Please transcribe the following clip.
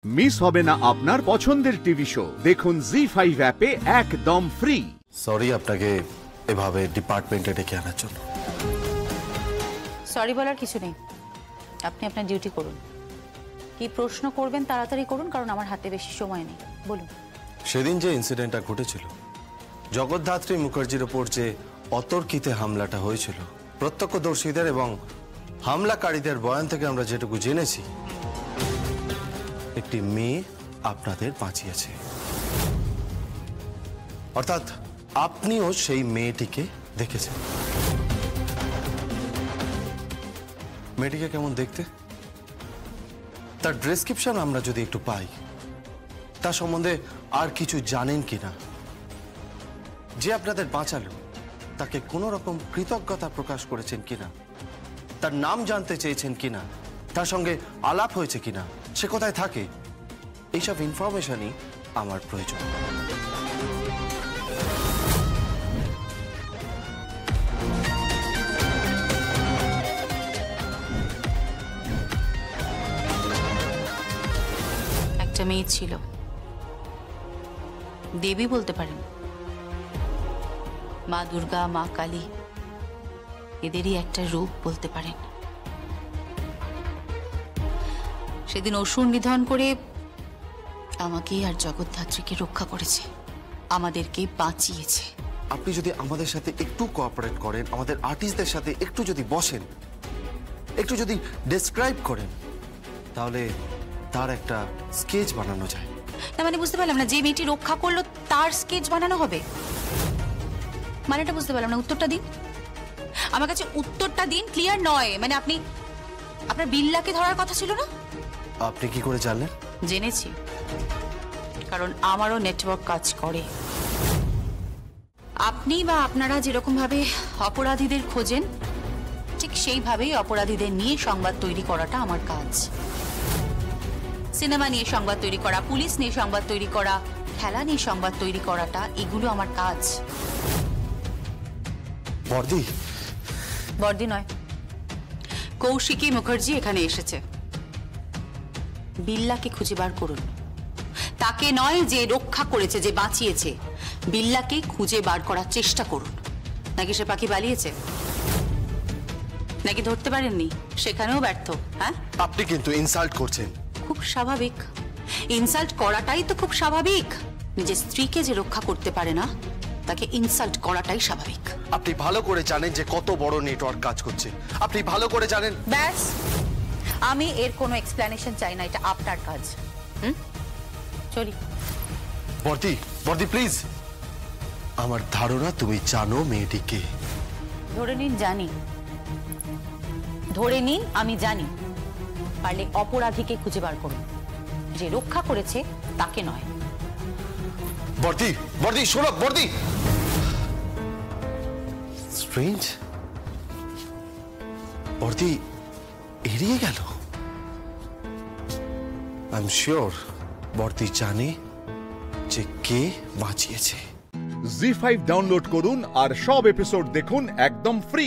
Miss হবে না আপনার পছন্দের টিভি শো। দেখুন জি5 অ্যাপে একদম ফ্রি। সরি আপনাকে এভাবে ডিপার্টমেন্টে ডেকে আনার জন্য। সরি বলার কিছু নেই, আপনি আপনার ডিউটি করুন। কি প্রশ্ন করবেন তাড়াতাড়ি করুন, কারণ আমার হাতে বেশি সময় নেই। বলুন। সেদিন যে ইনসিডেন্টটা ঘটেছিল, জগদ্ধাত্রী মুখার্জির ওপর যে অতর্কিতে হামলাটা হয়েছিল, প্রত্যক্ষদর্শীদের এবং হামলাকারীদের বয়ান থেকে আমরা যেটুকু জেনেছি, একটি মেয়ে আপনাদের বাঁচিয়েছে। অর্থাৎ আপনিও সেই মেয়েটিকে দেখেছেন। মেয়েটিকে কেমন দেখতে, তার ডেসক্রিপশন আমরা যদি একটু পাই, তার সম্বন্ধে আর কিছু জানেন কিনা, যে আপনাদের বাঁচালো তাকে কোনো রকম কৃতজ্ঞতা প্রকাশ করেছেন কিনা, তার নাম জানতে চেয়েছেন কিনা, তার সঙ্গে আলাপ হয়েছে কিনা, সে কোথায় থাকে, এইসব ইনফরমেশনই আমার প্রয়োজন। একটা মেয়ে ছিল, দেবী বলতে পারেন, মা দুর্গা, মা কালী এদেরই একটা রূপ বলতে পারেন। সেদিন অসুর নিধন করে আমাকে আর জগদ্ধাত্রীকে রক্ষা করেছে, আমাদেরকে বাঁচিয়েছে। আপনি যদি আমাদের সাথে একটু কোঅপারেট করেন, আমাদের আর্টিস্টদের সাথে একটু যদি বসেন, একটু যদি ডেসক্রাইব করেন, তাহলে তার একটা স্কেচ বানানো যায়। না মানে বুঝতে পারলাম না, যে মেয়েটি রক্ষা করলো তার স্কেচ বানানো হবে, মানেটা বুঝতে পারলাম না। উত্তরটা দিন আমার কাছে, উত্তরটা দিন। ক্লিয়ার নয় মানে আপনি, আপনার বিল্লাকে ধরার কথা ছিল না? আপনি কি করে জানলেন? জেনেছি, কারণ আমারও নেটওয়ার্ক কাজ করে। আপনি বা আপনারা যেরকম ভাবে অপরাধীদের খোঁজেন, ঠিক সেইভাবেই অপরাধীদের নিয়ে সংবাদ তৈরি করাটা আমার কাজ। সিনেমা নিয়ে সংবাদ তৈরি করা, পুলিশ নিয়ে সংবাদ তৈরি করা, খেলা নিয়ে সংবাদ তৈরি করাটা, এগুলো আমার কাজ। বর্দি? বর্দি নয়, কৌশিকী মুখার্জি এখানে এসেছে। বিল্লাকে খুঁজে বার করুন। তাকে নয়, যে রক্ষা করেছে, যে বাঁচিয়েছে, বিল্লাকে খুঁজে বার করার চেষ্টা করুন। নাকি সে পাখি পালিয়েছে? নাকি ধরতে পারেননি, সেখানেও ব্যর্থ? হ্যাঁ, আপনি কিন্তু ইনসাল্ট করছেন। খুব স্বাভাবিক, ইনসাল্ট করাটাই তো খুব স্বাভাবিক। নিজের স্ত্রীকে যে রক্ষা করতে পারে না, তাকে ইনসাল্ট করাটাই স্বাভাবিক। আপনি ভালো করে জানেন যে কত বড় নেটওয়ার্ক কাজ করছে, আপনি ভালো করে জানেন। ব্যাস, আমি এর কোনো এক্সপ্লেনেশন চাই না, এটা আপনার কাজ। চলি। বর্দি, বর্দি প্লিজ। আমার ধারণা তুমি জানো মেয়েটিকে। ধরে নিন জানি, ধরে নিন আমি জানি। পারলে অপরাধীকে খুঁজে বার করুন, যে রক্ষা করেছে তাকে নয়। বর্দি, বর্দি শোনো, বর্দি। স্ট্রেঞ্জ, বর্দি এড়িয়ে গেল। আই এম শিওর বর্দি জানে যে কে বাঁচিয়েছে। জি5 ডাউনলোড করুন আর সব এপিসোড দেখুন একদম ফ্রি।